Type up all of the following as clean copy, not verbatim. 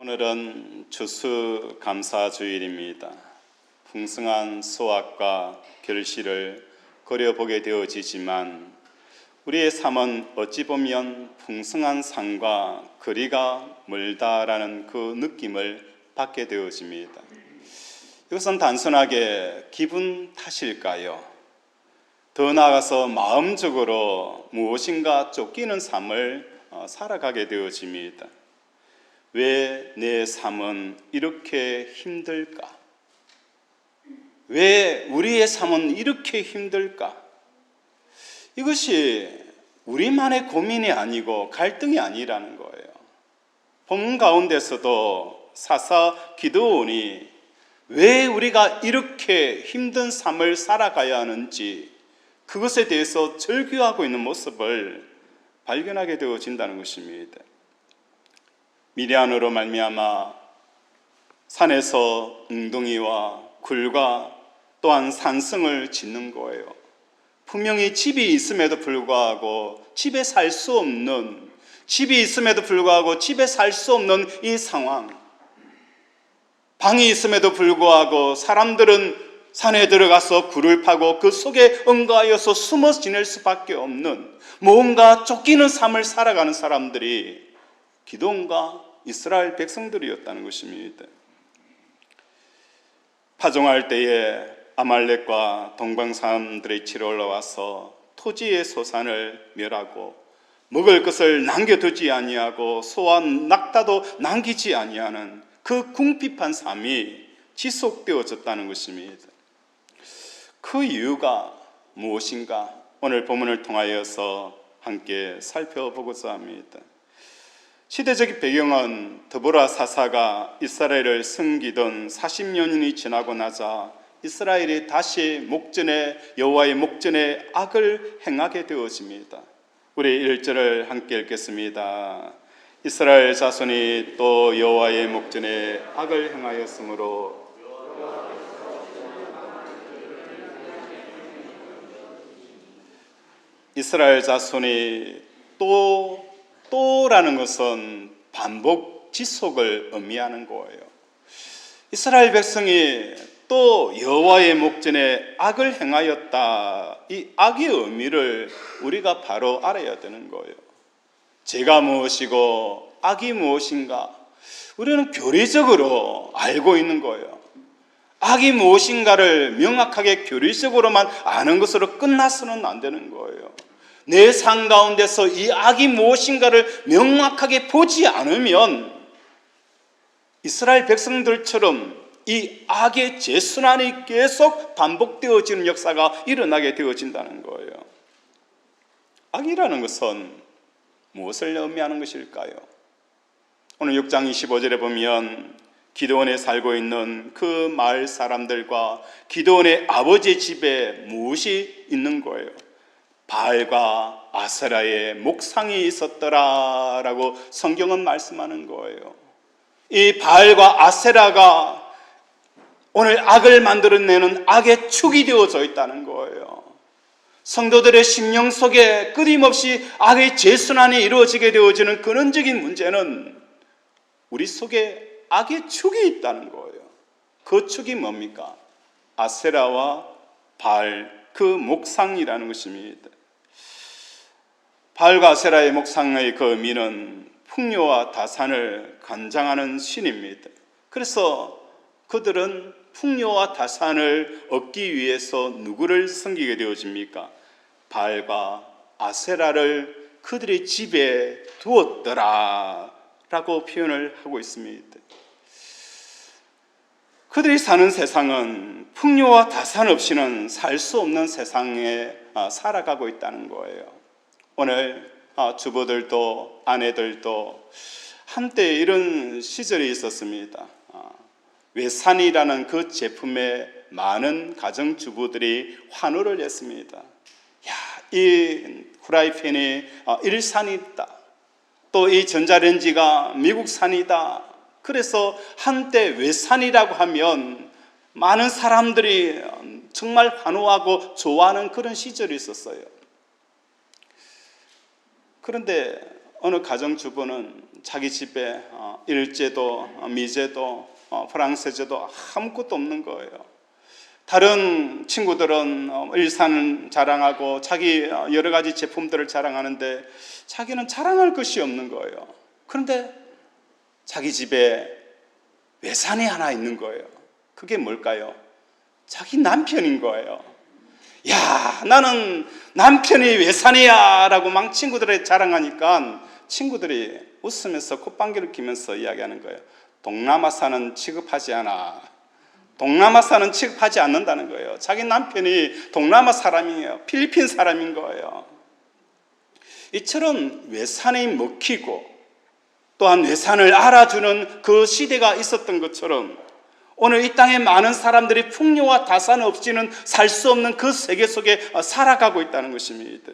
오늘은 추수감사주일입니다. 풍성한 수확과 결실을 그려보게 되어지지만 우리의 삶은 어찌 보면 풍성한 삶과 거리가 멀다라는 그 느낌을 받게 되어집니다. 이것은 단순하게 기분 탓일까요? 더 나아가서 마음적으로 무엇인가 쫓기는 삶을 살아가게 되어집니다. 왜 내 삶은 이렇게 힘들까? 왜 우리의 삶은 이렇게 힘들까? 이것이 우리만의 고민이 아니고 갈등이 아니라는 거예요. 본문 가운데서도 사사 기드온이 왜 우리가 이렇게 힘든 삶을 살아가야 하는지 그것에 대해서 절규하고 있는 모습을 발견하게 되어진다는 것입니다. 미디안으로 말미암아 산에서 웅덩이와 굴과 또한 산성을 짓는 거예요. 분명히 집이 있음에도 불구하고 집에 살 수 없는, 집이 있음에도 불구하고 집에 살 수 없는 이 상황, 방이 있음에도 불구하고 사람들은 산에 들어가서 굴을 파고 그 속에 응가하여서 숨어 지낼 수밖에 없는 뭔가 쫓기는 삶을 살아가는 사람들이 기드온과 이스라엘 백성들이었다는 것입니다. 파종할 때에 아말렉과 동방 사람들이 치러 올라와서 토지의 소산을 멸하고 먹을 것을 남겨두지 아니하고 소와 낙타도 남기지 아니하는 그 궁핍한 삶이 지속되어졌다는 것입니다. 그 이유가 무엇인가 오늘 본문을 통하여서 함께 살펴보고자 합니다. 시대적 배경은 드보라 사사가 이스라엘을 섬기던 40년이 지나고 나자 이스라엘이 다시 여호와의 목전에 악을 행하게 되어집니다. 우리 1절을 함께 읽겠습니다. 이스라엘 자손이 또 여호와의 목전에 악을 행하였으므로 이스라엘 자손이 또라는 것은 반복 지속을 의미하는 거예요. 이스라엘 백성이 또 여호와의 목전에 악을 행하였다. 이 악의 의미를 우리가 바로 알아야 되는 거예요. 죄가 무엇이고 악이 무엇인가 우리는 교리적으로 알고 있는 거예요. 악이 무엇인가를 명확하게 교리적으로만 아는 것으로 끝나서는 안 되는 거예요. 내 삶 가운데서 이 악이 무엇인가를 명확하게 보지 않으면 이스라엘 백성들처럼 이 악의 재순환이 계속 반복되어지는 역사가 일어나게 되어진다는 거예요. 악이라는 것은 무엇을 의미하는 것일까요? 오늘 6장 25절에 보면 기드온에 살고 있는 그 마을 사람들과 기드온의 아버지 집에 무엇이 있는 거예요? 바알과 아세라의 목상이 있었더라라고 성경은 말씀하는 거예요. 이 바알과 아세라가 오늘 악을 만들어내는 악의 축이 되어져 있다는 거예요. 성도들의 심령 속에 끊임없이 악의 재순환이 이루어지게 되어지는 근원적인 문제는 우리 속에 악의 축이 있다는 거예요. 그 축이 뭡니까? 아세라와 바알, 그 목상이라는 것입니다. 바알과 아세라의 목상의 그 의미는 풍요와 다산을 관장하는 신입니다. 그래서 그들은 풍요와 다산을 얻기 위해서 누구를 섬기게 되어집니까? 바알과 아세라를 그들의 집에 두었더라 라고 표현을 하고 있습니다. 그들이 사는 세상은 풍요와 다산 없이는 살 수 없는 세상에 살아가고 있다는 거예요. 오늘 주부들도 아내들도 한때 이런 시절이 있었습니다. 외산이라는 그 제품에 많은 가정주부들이 환호를 했습니다. 야, 이 후라이팬이 일산이다. 또 이 전자레인지가 미국산이다. 그래서 한때 외산이라고 하면 많은 사람들이 정말 환호하고 좋아하는 그런 시절이 있었어요. 그런데 어느 가정주부는 자기 집에 일제도, 미제도, 프랑스제도 아무것도 없는 거예요. 다른 친구들은 일산을 자랑하고 자기 여러 가지 제품들을 자랑하는데 자기는 자랑할 것이 없는 거예요. 그런데 자기 집에 외산이 하나 있는 거예요. 그게 뭘까요? 자기 남편인 거예요. 야, 나는 남편이 외산이야 라고 막 친구들에게 자랑하니까 친구들이 웃으면서 콧방귀를 뀌면서 이야기하는 거예요. 동남아산은 취급하지 않아. 동남아산은 취급하지 않는다는 거예요. 자기 남편이 동남아 사람이에요. 필리핀 사람인 거예요. 이처럼 외산이 먹히고 또한 외산을 알아주는 그 시대가 있었던 것처럼 오늘 이 땅에 많은 사람들이 풍요와 다산 없이는 살 수 없는 그 세계 속에 살아가고 있다는 것입니다.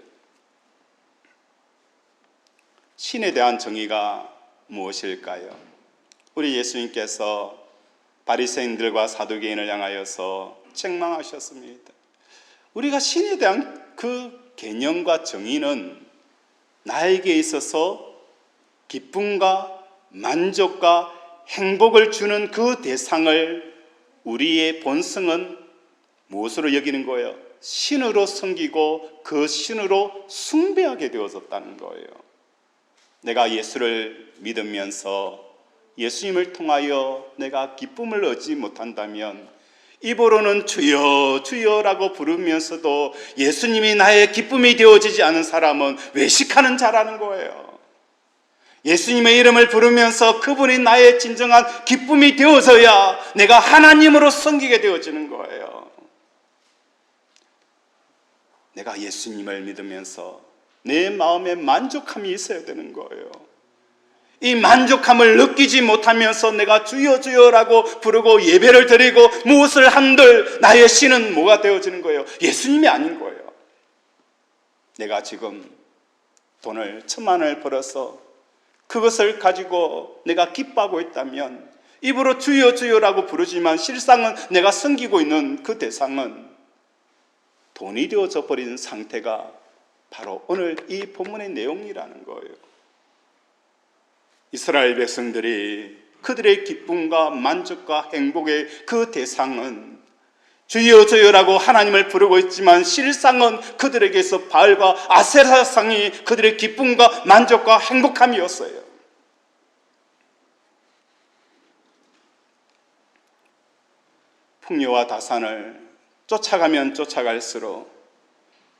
신에 대한 정의가 무엇일까요? 우리 예수님께서 바리새인들과 사두개인을 향하여서 책망하셨습니다. 우리가 신에 대한 그 개념과 정의는 나에게 있어서 기쁨과 만족과 행복을 주는 그 대상을 우리의 본성은 무엇으로 여기는 거예요? 신으로 섬기고 그 신으로 숭배하게 되어졌다는 거예요. 내가 예수를 믿으면서 예수님을 통하여 내가 기쁨을 얻지 못한다면 입으로는 주여 주여라고 부르면서도 예수님이 나의 기쁨이 되어지지 않은 사람은 외식하는 자라는 거예요. 예수님의 이름을 부르면서 그분이 나의 진정한 기쁨이 되어져야 내가 하나님으로 섬기게 되어지는 거예요. 내가 예수님을 믿으면서 내 마음에 만족함이 있어야 되는 거예요. 이 만족함을 느끼지 못하면서 내가 주여 주여라고 부르고 예배를 드리고 무엇을 한들 나의 신은 뭐가 되어지는 거예요? 예수님이 아닌 거예요. 내가 지금 돈을 1,000,000원을 벌어서 그것을 가지고 내가 기뻐하고 있다면 입으로 주여 주여라고 부르지만 실상은 내가 섬기고 있는 그 대상은 돈이 되어져 버린 상태가 바로 오늘 이 본문의 내용이라는 거예요. 이스라엘 백성들이 그들의 기쁨과 만족과 행복의 그 대상은 주여 주여라고 하나님을 부르고 있지만 실상은 그들에게서 바알과 아세라상이 그들의 기쁨과 만족과 행복함이었어요. 풍요와 다산을 쫓아가면 쫓아갈수록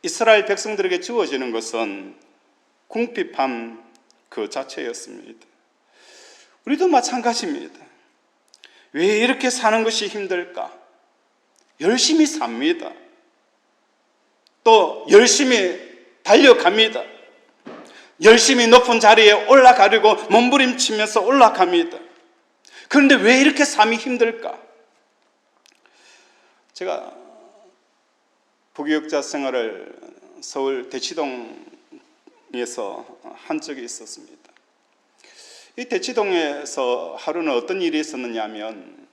이스라엘 백성들에게 주어지는 것은 궁핍함 그 자체였습니다. 우리도 마찬가지입니다. 왜 이렇게 사는 것이 힘들까? 열심히 삽니다. 또 열심히 달려갑니다. 열심히 높은 자리에 올라가려고 몸부림치면서 올라갑니다. 그런데 왜 이렇게 삶이 힘들까? 제가 부교육자 생활을 서울 대치동에서 한 적이 있었습니다. 이 대치동에서 하루는 어떤 일이 있었느냐 하면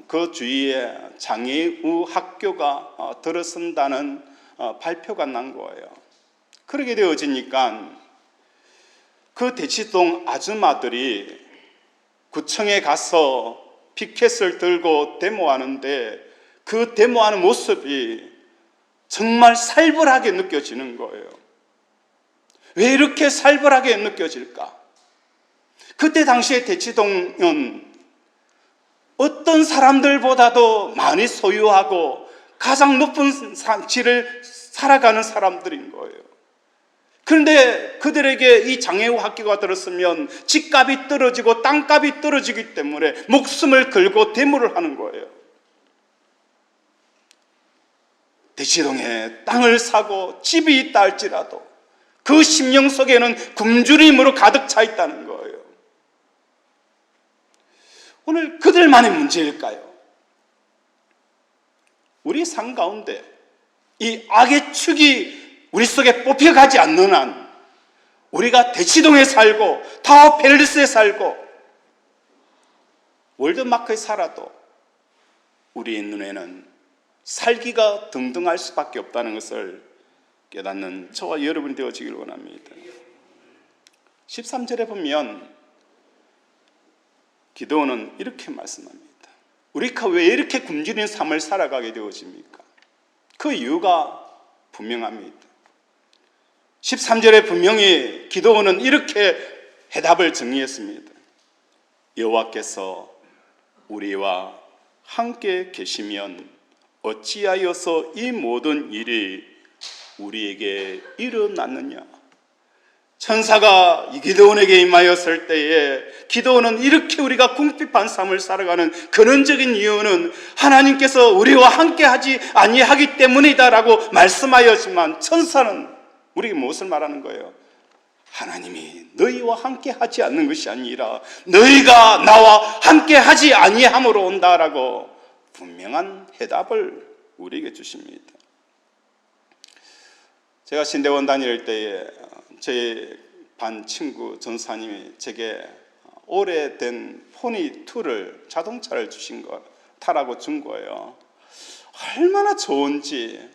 그 주위에 장애우 학교가 들어선다는 발표가 난 거예요. 그렇게 되어지니까 그 대치동 아줌마들이 구청에 가서 피켓을 들고 데모하는데 그 데모하는 모습이 정말 살벌하게 느껴지는 거예요. 왜 이렇게 살벌하게 느껴질까? 그때 당시에 대치동은 어떤 사람들보다도 많이 소유하고 가장 높은 산지를 살아가는 사람들인 거예요. 그런데 그들에게 이 장애우 학교가 들었으면 집값이 떨어지고 땅값이 떨어지기 때문에 목숨을 걸고 데모를 하는 거예요. 대치동에 땅을 사고 집이 있다 할지라도 그 심령 속에는 굶주림으로 가득 차 있다는 거예요. 오늘 그들만의 문제일까요? 우리 삶 가운데 이 악의 축이 우리 속에 뽑혀가지 않는 한 우리가 대치동에 살고 타워 팰리스에 살고 월드마크에 살아도 우리의 눈에는 살기가 등등할 수밖에 없다는 것을 깨닫는 저와 여러분이 되어지길 원합니다. 13절에 보면 기드온은 이렇게 말씀합니다. 우리가 왜 이렇게 굶주린 삶을 살아가게 되어집니까? 그 이유가 분명합니다. 13절에 분명히 기드온은 이렇게 해답을 정리했습니다. 여호와께서 우리와 함께 계시면 어찌하여서 이 모든 일이 우리에게 일어났느냐? 천사가 기드온에게 임하였을 때에 기드온은 이렇게 우리가 궁핍한 삶을 살아가는 근원적인 이유는 하나님께서 우리와 함께하지 아니하기 때문이다라고 말씀하였지만, 천사는 우리에게 무엇을 말하는 거예요? 하나님이 너희와 함께하지 않는 것이 아니라 너희가 나와 함께하지 아니함으로 온다라고 분명한 해답을 우리에게 주십니다. 제가 신대원 다닐 때에 제 반 친구 전사님이 제게 오래된 포니2를 자동차를 타라고 준 거예요. 얼마나 좋은지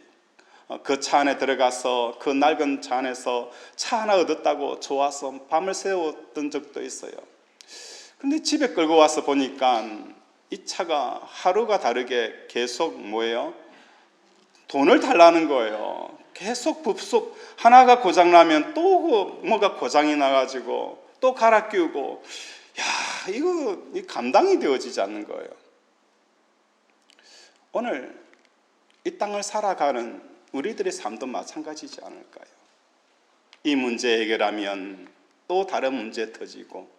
그 차 안에 들어가서 그 낡은 차 안에서 차 하나 얻었다고 좋아서 밤을 새웠던 적도 있어요. 근데 집에 끌고 와서 보니까 이 차가 하루가 다르게 계속 뭐예요? 돈을 달라는 거예요. 계속 급속 하나가 고장나면 또 뭐가 고장이 나가지고 또 갈아 끼우고, 이거 감당이 되어지지 않는 거예요. 오늘 이 땅을 살아가는 우리들의 삶도 마찬가지지 않을까요? 이 문제 해결하면 또 다른 문제 터지고,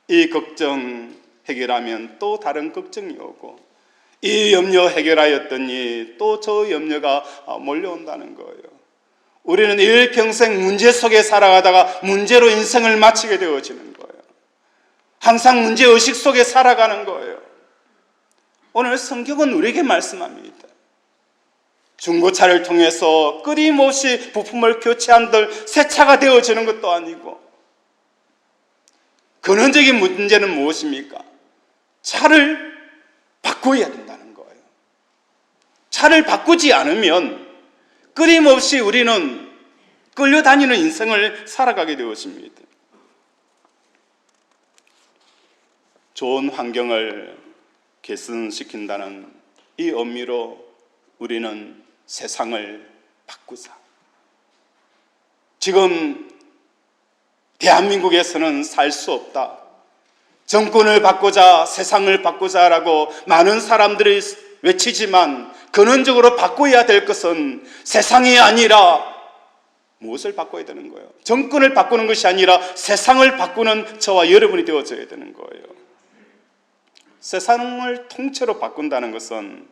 이 걱정 해결하면 또 다른 걱정이 오고, 이 염려 해결하였더니 또 저 염려가 몰려온다는 거예요. 우리는 일평생 문제 속에 살아가다가 문제로 인생을 마치게 되어지는 거예요. 항상 문제의식 속에 살아가는 거예요. 오늘 성경은 우리에게 말씀합니다. 중고차를 통해서 끊임없이 부품을 교체한들 새 차가 되어지는 것도 아니고, 근원적인 문제는 무엇입니까? 차를 바꿔야 된다는 거예요. 차를 바꾸지 않으면 끊임없이 우리는 끌려다니는 인생을 살아가게 되어집니다. 좋은 환경을 개선시킨다는 이 의미로 우리는 세상을 바꾸자. 지금 대한민국에서는 살 수 없다. 정권을 바꾸자, 세상을 바꾸자라고 많은 사람들이 외치지만, 근원적으로 바꿔야 될 것은 세상이 아니라 무엇을 바꿔야 되는 거예요? 정권을 바꾸는 것이 아니라 세상을 바꾸는 저와 여러분이 되어져야 되는 거예요. 세상을 통째로 바꾼다는 것은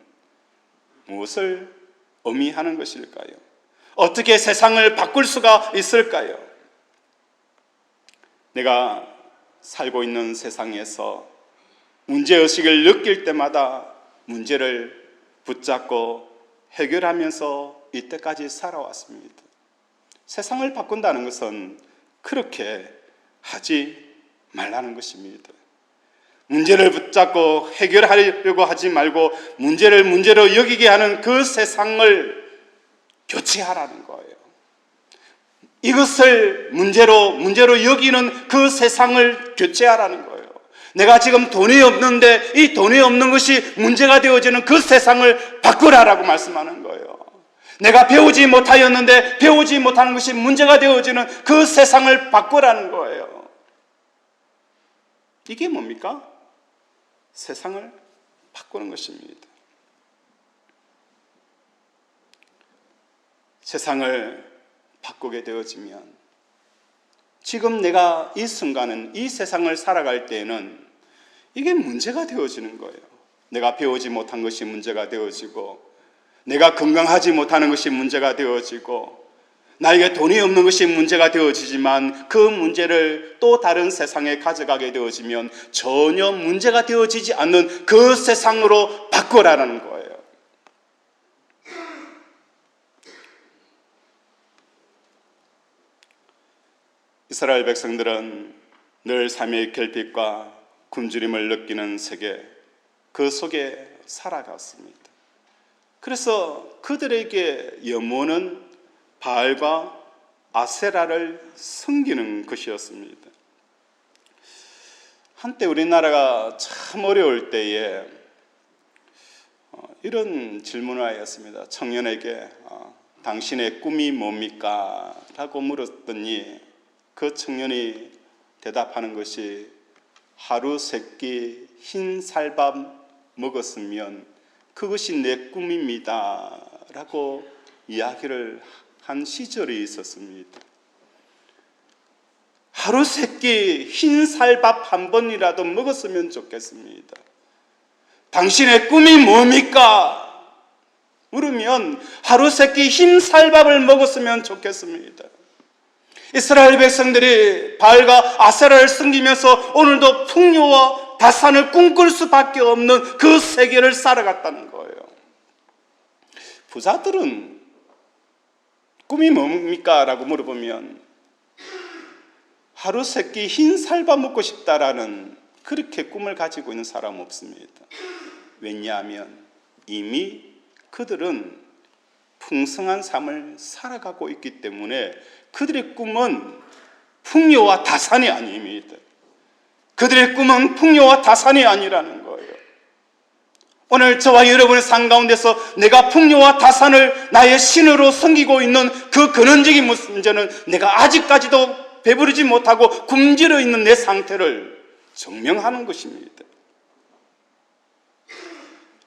무엇을 의미하는 것일까요? 어떻게 세상을 바꿀 수가 있을까요? 내가 살고 있는 세상에서 문제의식을 느낄 때마다 문제를 붙잡고 해결하면서 이때까지 살아왔습니다. 세상을 바꾼다는 것은 그렇게 하지 말라는 것입니다. 문제를 붙잡고 해결하려고 하지 말고 문제를 문제로 여기게 하는 그 세상을 교체하라는 거예요. 이것을 문제로 여기는 그 세상을 교체하라는 거예요. 내가 지금 돈이 없는데 이 돈이 없는 것이 문제가 되어지는 그 세상을 바꾸라라고 말씀하는 거예요. 내가 배우지 못하였는데 배우지 못하는 것이 문제가 되어지는 그 세상을 바꾸라는 거예요. 이게 뭡니까? 세상을 바꾸는 것입니다. 세상을 바꾸게 되어지면 지금 내가 이 순간은 이 세상을 살아갈 때에는 이게 문제가 되어지는 거예요. 내가 배우지 못한 것이 문제가 되어지고, 내가 건강하지 못하는 것이 문제가 되어지고, 나에게 돈이 없는 것이 문제가 되어지지만 그 문제를 또 다른 세상에 가져가게 되어지면 전혀 문제가 되어지지 않는 그 세상으로 바꾸라는 거예요. 이스라엘 백성들은 늘 삶의 결핍과 굶주림을 느끼는 세계, 그 속에 살아갔습니다. 그래서 그들에게 염원은 바알과 아세라를 섬기는 것이었습니다. 한때 우리나라가 참 어려울 때에 이런 질문을 하였습니다. 청년에게 당신의 꿈이 뭡니까? 라고 물었더니 그 청년이 대답하는 것이 하루 세끼 흰 쌀밥 먹었으면 그것이 내 꿈입니다. 라고 이야기를 한 시절이 있었습니다. 하루 세끼 흰 쌀밥 한 번이라도 먹었으면 좋겠습니다. 당신의 꿈이 뭡니까? 물으면 하루 세끼 흰 쌀밥을 먹었으면 좋겠습니다. 이스라엘 백성들이 바알과 아세라를 섬기면서 오늘도 풍요와 다산을 꿈꿀 수밖에 없는 그 세계를 살아갔다는 거예요. 부자들은 꿈이 뭡니까? 라고 물어보면 하루 세끼 흰 쌀밥 먹고 싶다라는 그렇게 꿈을 가지고 있는 사람은 없습니다. 왜냐하면 이미 그들은 풍성한 삶을 살아가고 있기 때문에 그들의 꿈은 풍요와 다산이 아닙니다. 그들의 꿈은 풍요와 다산이 아니라는 거예요. 오늘 저와 여러분의 삶 가운데서 내가 풍요와 다산을 나의 신으로 섬기고 있는 그 근원적인 문제는 내가 아직까지도 배부르지 못하고 굶주려 있는 내 상태를 증명하는 것입니다.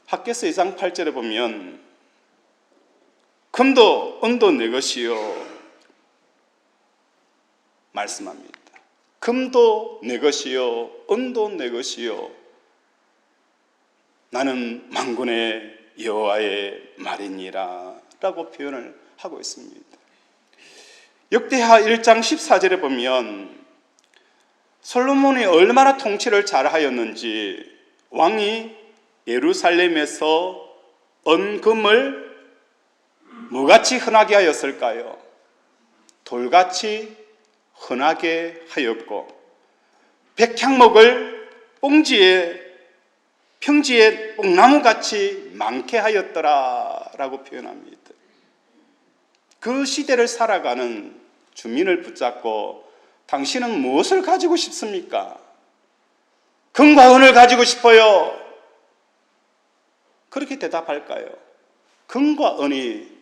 학개서 2장 8절에 보면 금도 은도 내 것이요 말씀합니다. 금도 내 것이요 은도 내 것이요 나는 만군의 여호와의 말이니라 라고 표현을 하고 있습니다. 역대하 1장 14절에 보면 솔로몬이 얼마나 통치를 잘하였는지 왕이 예루살렘에서 은금을 뭐같이 흔하게 하였을까요? 돌같이 흔하게 하였고 백향목을 평지에 뽕나무같이 많게 하였더라 라고 표현합니다. 그 시대를 살아가는 주민을 붙잡고 당신은 무엇을 가지고 싶습니까? 금과 은을 가지고 싶어요. 그렇게 대답할까요? 금과 은이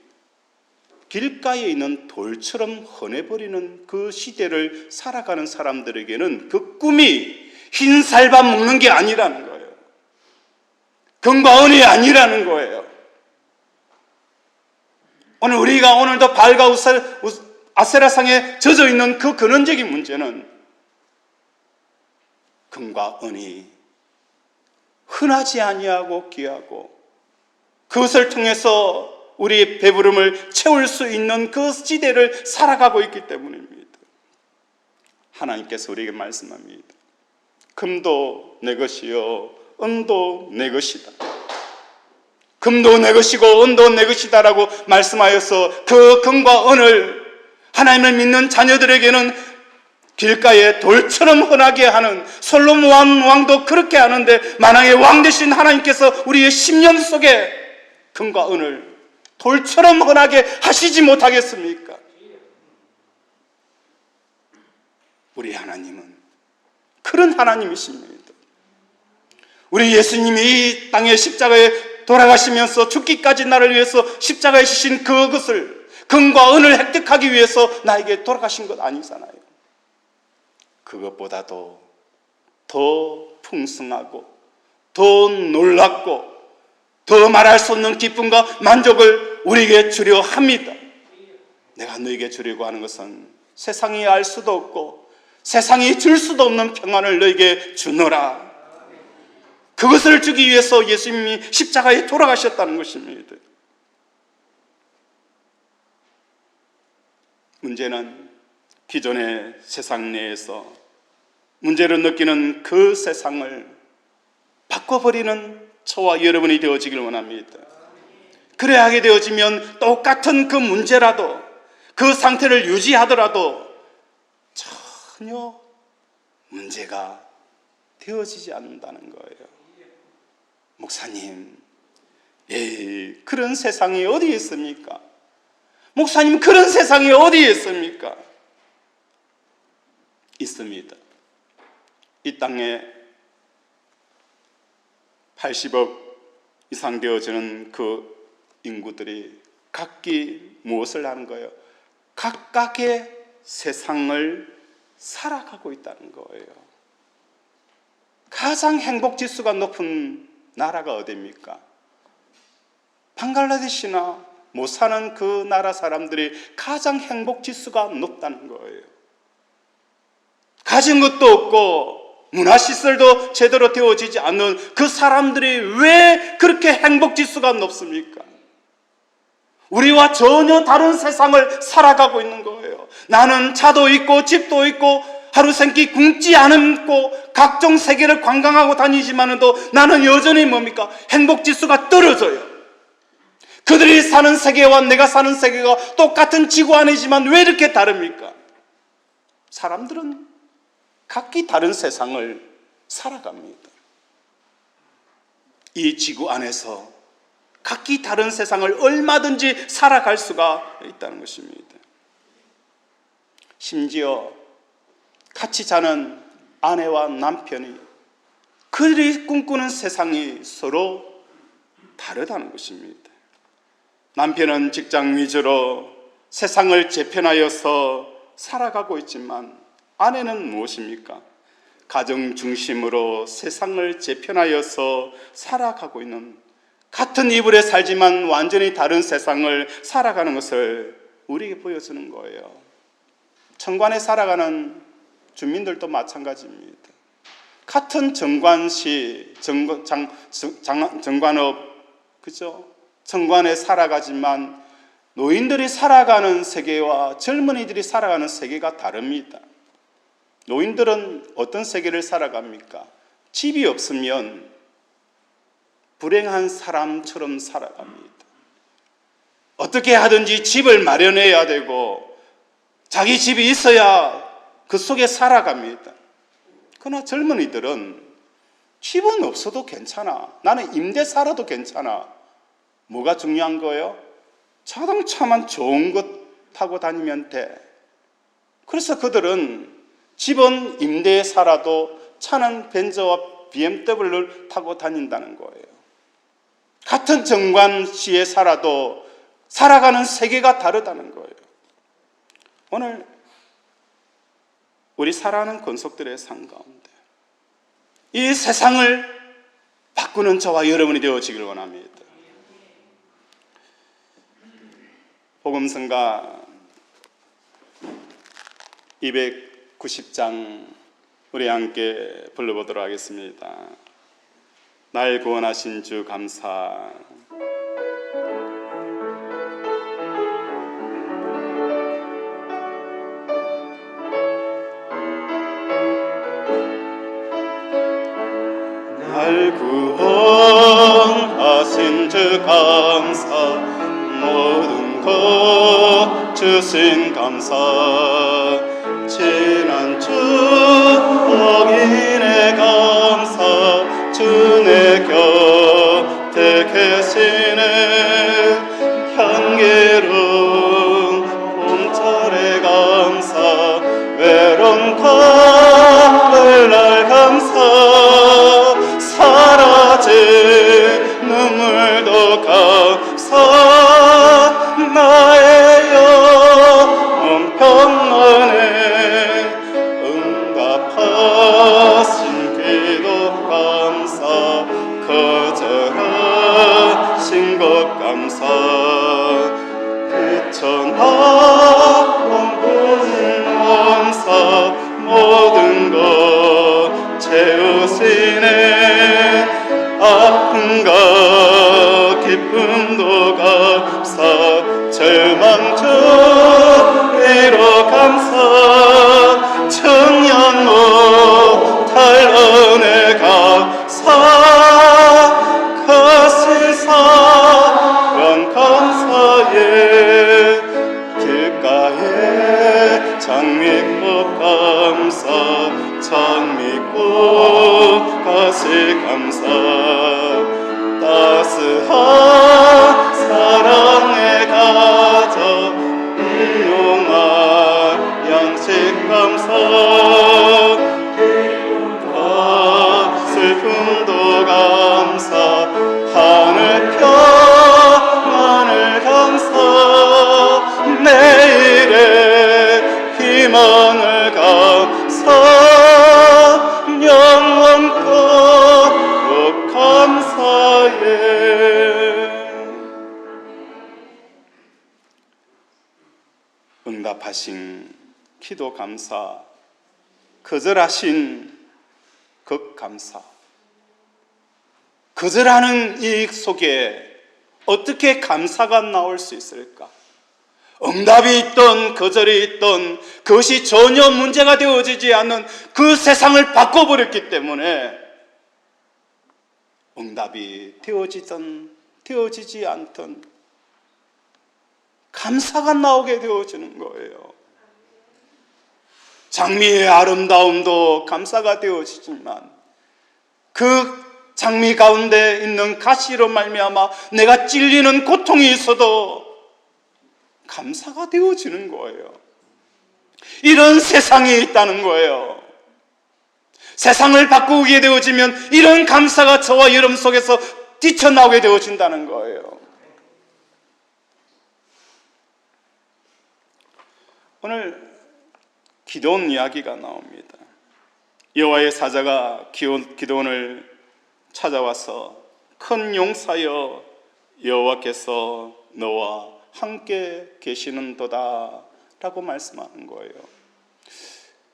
길가에 있는 돌처럼 흔해버리는 그 시대를 살아가는 사람들에게는 그 꿈이 흰 쌀밥 먹는 게 아니라는 거예요. 금과 은이 아니라는 거예요. 오늘 우리가 오늘도 바알과 아세라상에 젖어 있는 그 근원적인 문제는 금과 은이 흔하지 아니하고 귀하고 그것을 통해서 우리의 배부름을 채울 수 있는 그 시대를 살아가고 있기 때문입니다. 하나님께서 우리에게 말씀합니다. 금도 내 것이요 은도 내 것이다. 금도 내 것이고 은도 내 것이다라고 말씀하여서 그 금과 은을 하나님을 믿는 자녀들에게는 길가에 돌처럼 흔하게 하는 솔로몬 왕도 그렇게 하는데 만왕의 왕 되신 하나님께서 우리의 심령 속에 금과 은을 돌처럼 흔하게 하시지 못하겠습니까? 우리 하나님은 그런 하나님이십니다. 우리 예수님이 이 땅의 십자가에 돌아가시면서 죽기까지 나를 위해서 십자가에 지신 그것을 금과 은을 획득하기 위해서 나에게 돌아가신 것 아니잖아요. 그것보다도 더 풍성하고 더 놀랍고 더 말할 수 없는 기쁨과 만족을 우리에게 주려 합니다. 내가 너에게 주려고 하는 것은 세상이 알 수도 없고 세상이 줄 수도 없는 평안을 너에게 주노라. 그것을 주기 위해서 예수님이 십자가에 돌아가셨다는 것입니다. 문제는 기존의 세상 내에서 문제를 느끼는 그 세상을 바꿔버리는 저와 여러분이 되어지길 원합니다. 그래야 하게 되어지면 똑같은 그 문제라도 그 상태를 유지하더라도 전혀 문제가 되어지지 않는다는 거예요. 목사님, 그런 세상이 어디에 있습니까? 목사님, 그런 세상이 어디에 있습니까? 있습니다. 이 땅에 80억 이상 되어지는 그 인구들이 각기 무엇을 하는 거예요? 각각의 세상을 살아가고 있다는 거예요. 가장 행복 지수가 높은 나라가 어디입니까? 방글라데시나 못 사는 그 나라 사람들이 가장 행복 지수가 높다는 거예요. 가진 것도 없고 문화시설도 제대로 되어지지 않는 그 사람들이 왜 그렇게 행복 지수가 높습니까? 우리와 전혀 다른 세상을 살아가고 있는 거예요. 나는 차도 있고 집도 있고 하루 생기 굶지 않고 각종 세계를 관광하고 다니지만도 나는 여전히 뭡니까? 행복 지수가 떨어져요. 그들이 사는 세계와 내가 사는 세계가 똑같은 지구 안이지만 왜 이렇게 다릅니까? 사람들은 각기 다른 세상을 살아갑니다. 이 지구 안에서 각기 다른 세상을 얼마든지 살아갈 수가 있다는 것입니다. 심지어 같이 자는 아내와 남편이 그들이 꿈꾸는 세상이 서로 다르다는 것입니다. 남편은 직장 위주로 세상을 재편하여서 살아가고 있지만 아내는 무엇입니까? 가정 중심으로 세상을 재편하여서 살아가고 있는, 같은 이불에 살지만 완전히 다른 세상을 살아가는 것을 우리에게 보여주는 거예요. 천관에 살아가는 주민들도 마찬가지입니다. 같은 정관시, 정관업, 그죠? 정관에 살아가지만 노인들이 살아가는 세계와 젊은이들이 살아가는 세계가 다릅니다. 노인들은 어떤 세계를 살아갑니까? 집이 없으면 불행한 사람처럼 살아갑니다. 어떻게 하든지 집을 마련해야 되고 자기 집이 있어야 그 속에 살아갑니다. 그러나 젊은이들은 집은 없어도 괜찮아. 나는 임대 살아도 괜찮아. 뭐가 중요한 거예요? 자동차만 좋은 것 타고 다니면 돼. 그래서 그들은 집은 임대에 살아도 차는 벤츠와 BMW를 타고 다닌다는 거예요. 같은 정관시에 살아도 살아가는 세계가 다르다는 거예요. 오늘 우리 살아가는 권속들의 삶 가운데 이 세상을 바꾸는 저와 여러분이 되어지길 원합니다. 복음성가 290장 우리 함께 불러보도록 하겠습니다. 날 구원하신 주 감사. 날 구원하신 주 감사. 모든 것 주신 감사. 지난 축복인의 감사. 주 내 곁에 계시네. 향기로운 봄철의 감사. 외로운 가을날 감사. 사라진 눈물도 감사. 나의 영혼 평안에 응답하신 기도 감사. 거절하신 것 감사. 그천하온 감사. 모든 것 채우시네. 아픔과 기쁨도 감사. 절망 주리로 감사. 청년 못할 은혜 감사. 거실 사랑 감사에 길가에 장미꽃 감사. 장미꽃 가시 감사. 따스한 사랑의 가정 일용할 양식 감사. 기쁨과 슬픔도 감사. 응답하신 기도 감사, 거절하신 극 감사. 거절하는 이 속에 어떻게 감사가 나올 수 있을까? 응답이 있던 거절이 있던 그것이 전혀 문제가 되어지지 않는 그 세상을 바꿔버렸기 때문에 응답이 되어지든 되어지지 않든 감사가 나오게 되어지는 거예요. 장미의 아름다움도 감사가 되어지지만 그 장미 가운데 있는 가시로 말미암아 내가 찔리는 고통이 있어도 감사가 되어지는 거예요. 이런 세상이 있다는 거예요. 세상을 바꾸게 되어지면 이런 감사가 저와 여러분 속에서 뛰쳐나오게 되어진다는 거예요. 오늘 기도원 이야기가 나옵니다. 여호와의 사자가 기도원을 찾아와서 큰 용사여 여호와께서 너와 함께 계시는도다 라고 말씀하는 거예요.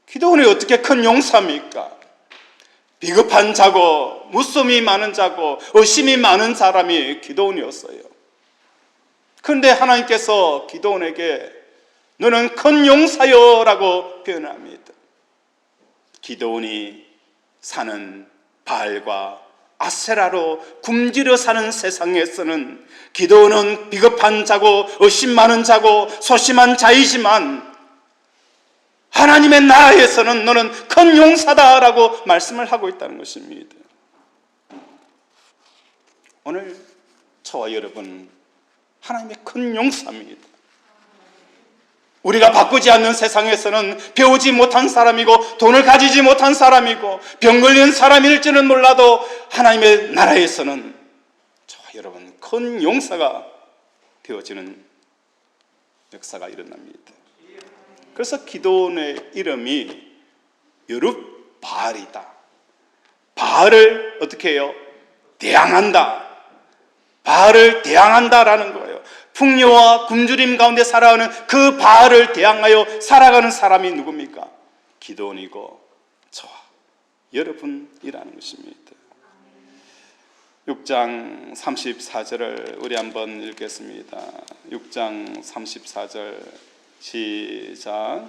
기도원이 어떻게 큰 용사입니까? 비겁한 자고 무속이 많은 자고 의심이 많은 사람이 기도원이었어요. 그런데 하나님께서 기도원에게 너는 큰 용사여 라고 표현합니다. 기도원이 사는 바알과 아세라로 굶주려 사는 세상에서는 기도원은 비겁한 자고 의심 많은 자고 소심한 자이지만 하나님의 나라에서는 너는 큰 용사다라고 말씀을 하고 있다는 것입니다. 오늘 저와 여러분 하나님의 큰 용사입니다. 우리가 바꾸지 않는 세상에서는 배우지 못한 사람이고 돈을 가지지 못한 사람이고 병 걸린 사람일지는 몰라도 하나님의 나라에서는 저와 여러분 큰 용사가 되어지는 역사가 일어납니다. 그래서 기도원의 이름이 여룹바알이다. 바알을 어떻게 해요? 대항한다. 바알을 대항한다라는 거예요. 풍요와 굶주림 가운데 살아가는 그 바알을 대항하여 살아가는 사람이 누굽니까? 기도원이고 저와 여러분이라는 것입니다. 6장 34절을 우리 한번 읽겠습니다. 6장 34절 시작.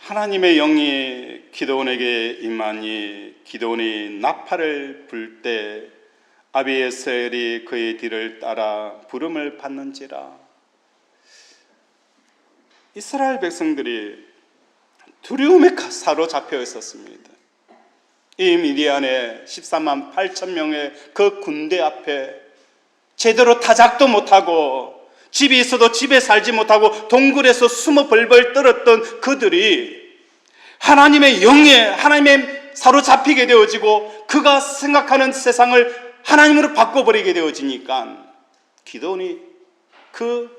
하나님의 영이 기도원에게 임하니 기도원이 나팔을 불 때 아비에셀이 그의 뒤를 따라 부름을 받는지라. 이스라엘 백성들이 두려움에 사로잡혀 있었습니다. 이 미디안의 13만 8천 명의 그 군대 앞에 제대로 타작도 못하고 집이 있어도 집에 살지 못하고 동굴에서 숨어 벌벌 떨었던 그들이 하나님의 영에 하나님의 사로잡히게 되어지고 그가 생각하는 세상을 하나님으로 바꿔버리게 되어지니까 기도원이 그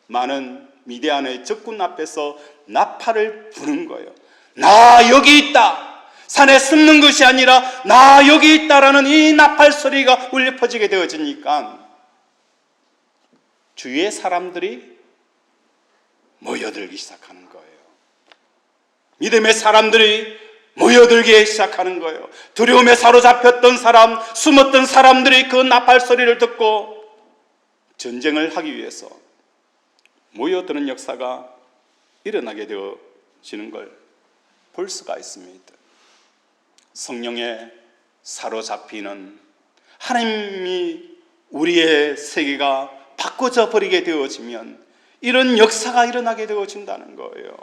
많은 미디안의 적군 앞에서 나팔을 부는 거예요. 나 여기 있다. 산에 숨는 것이 아니라 나 여기 있다라는 이 나팔 소리가 울려 퍼지게 되어지니까 주위의 사람들이 모여들기 시작하는 거예요. 믿음의 사람들이 모여들기 시작하는 거예요. 두려움에 사로잡혔던 사람, 숨었던 사람들이 그 나팔 소리를 듣고 전쟁을 하기 위해서 모여드는 역사가 일어나게 되어지는 걸 볼 수가 있습니다. 성령에 사로잡히는 하나님이 우리의 세계가 바꿔져 버리게 되어지면 이런 역사가 일어나게 되어진다는 거예요.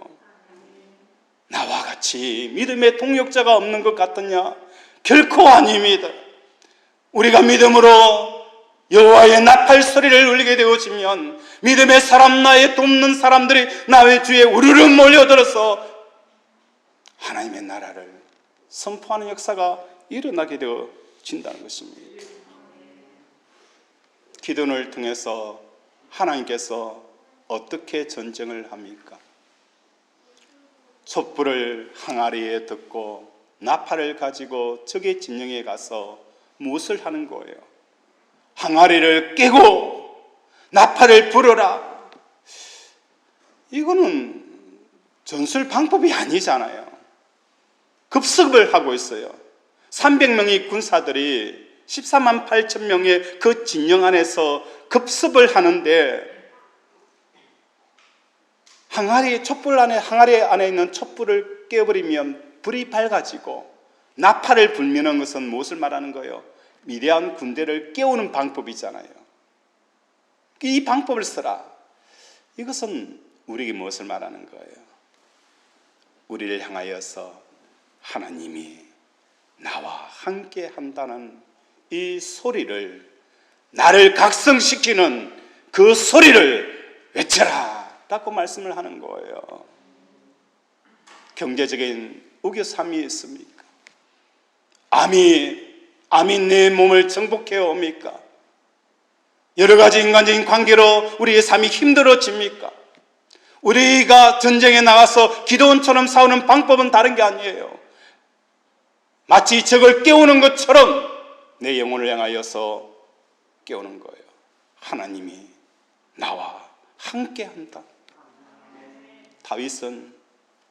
나와 같이 믿음의 동역자가 없는 것 같느냐? 결코 아닙니다. 우리가 믿음으로 여호와의 나팔 소리를 울리게 되어지면 믿음의 사람, 나의 돕는 사람들이 나의 주에 우르르 몰려들어서 하나님의 나라를 선포하는 역사가 일어나게 되어진다는 것입니다. 기도를 통해서 하나님께서 어떻게 전쟁을 합니까? 촛불을 항아리에 듣고 나팔을 가지고 적의 진영에 가서 무엇을 하는 거예요? 항아리를 깨고 나팔을 불어라. 이거는 전술 방법이 아니잖아요. 급습을 하고 있어요. 300명의 군사들이 14만 8천 명의 그 진영 안에서 급습을 하는데 항아리 안에 있는 촛불을 깨버리면 불이 밝아지고 나팔을 불미는 것은 무엇을 말하는 거예요? 미대한 군대를 깨우는 방법이잖아요. 이 방법을 써라. 이것은 우리에게 무엇을 말하는 거예요? 우리를 향하여서 하나님이 나와 함께 한다는 이 소리를, 나를 각성시키는 그 소리를 외쳐라 라고 말씀을 하는 거예요. 경제적인 우겨삼이 있습니까? 암이 내 몸을 정복해 옵니까? 여러 가지 인간적인 관계로 우리의 삶이 힘들어집니까? 우리가 전쟁에 나가서 기도원처럼 싸우는 방법은 다른 게 아니에요. 마치 적을 깨우는 것처럼 내 영혼을 향하여서 깨우는 거예요. 하나님이 나와 함께한다. 다윗은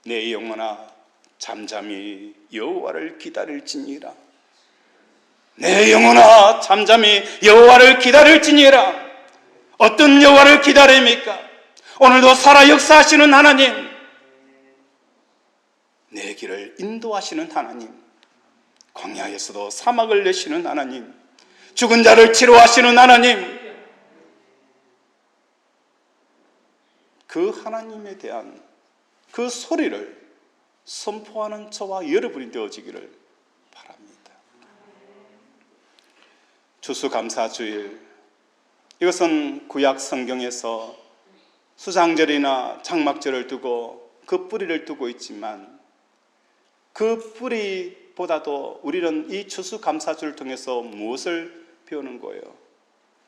내 영혼아 잠잠히 여호와를 기다릴지니라. 내 영혼아 잠잠히 여호와를 기다릴지니라. 어떤 여호와를 기다립니까? 오늘도 살아 역사하시는 하나님, 내 길을 인도하시는 하나님, 광야에서도 사막을 내시는 하나님, 죽은 자를 치료하시는 하나님, 그 하나님에 대한 그 소리를 선포하는 저와 여러분이 되어지기를 바랍니다. 추수감사주일, 이것은 구약 성경에서 수장절이나 장막절을 두고 그 뿌리를 두고 있지만 그 뿌리보다도 우리는 이 추수감사주를 통해서 무엇을 배우는 거예요?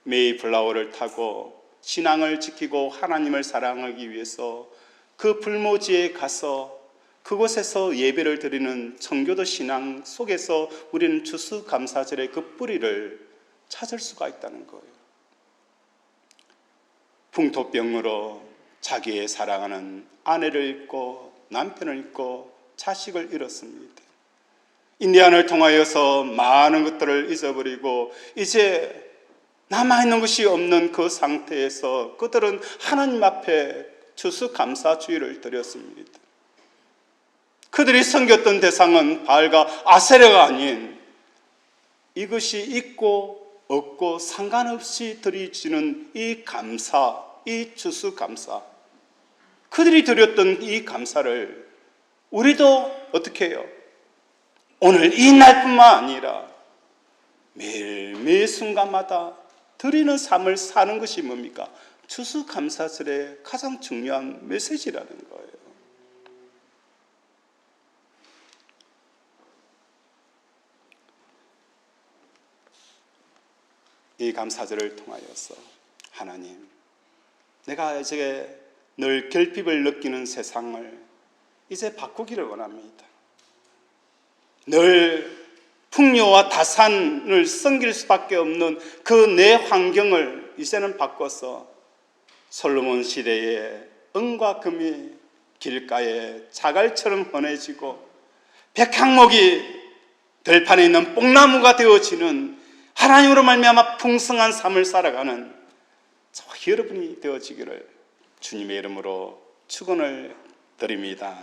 메이플라워를 타고 신앙을 지키고 하나님을 사랑하기 위해서 그 불모지에 가서 그곳에서 예배를 드리는 청교도 신앙 속에서 우리는 추수감사절의 그 뿌리를 찾을 수가 있다는 거예요. 풍토병으로 자기의 사랑하는 아내를 잃고 남편을 잃고 자식을 잃었습니다. 인디안을 통하여서 많은 것들을 잊어버리고 이제 남아있는 것이 없는 그 상태에서 그들은 하나님 앞에 추수감사주의를 드렸습니다. 그들이 섬겼던 대상은 바알과 아세라가 아닌 이것이 있고 없고 상관없이 드려지는 이 감사, 이 추수감사, 그들이 드렸던 이 감사를 우리도 어떻게 해요? 오늘 이 날뿐만 아니라 매일 순간마다 드리는 삶을 사는 것이 뭡니까? 추수감사절의 가장 중요한 메시지라는 거예요. 이 감사절을 통하여서 하나님, 내가 이제 늘 결핍을 느끼는 세상을 이제 바꾸기를 원합니다. 늘 풍요와 다산을 섬길 수밖에 없는 그 내 환경을 이제는 바꿔서 솔로몬 시대에 은과 금이 길가에 자갈처럼 헌해지고 백향목이 들판에 있는 뽕나무가 되어지는 하나님으로 말미암아 풍성한 삶을 살아가는 저와 여러분이 되어지기를 주님의 이름으로 축원을 드립니다.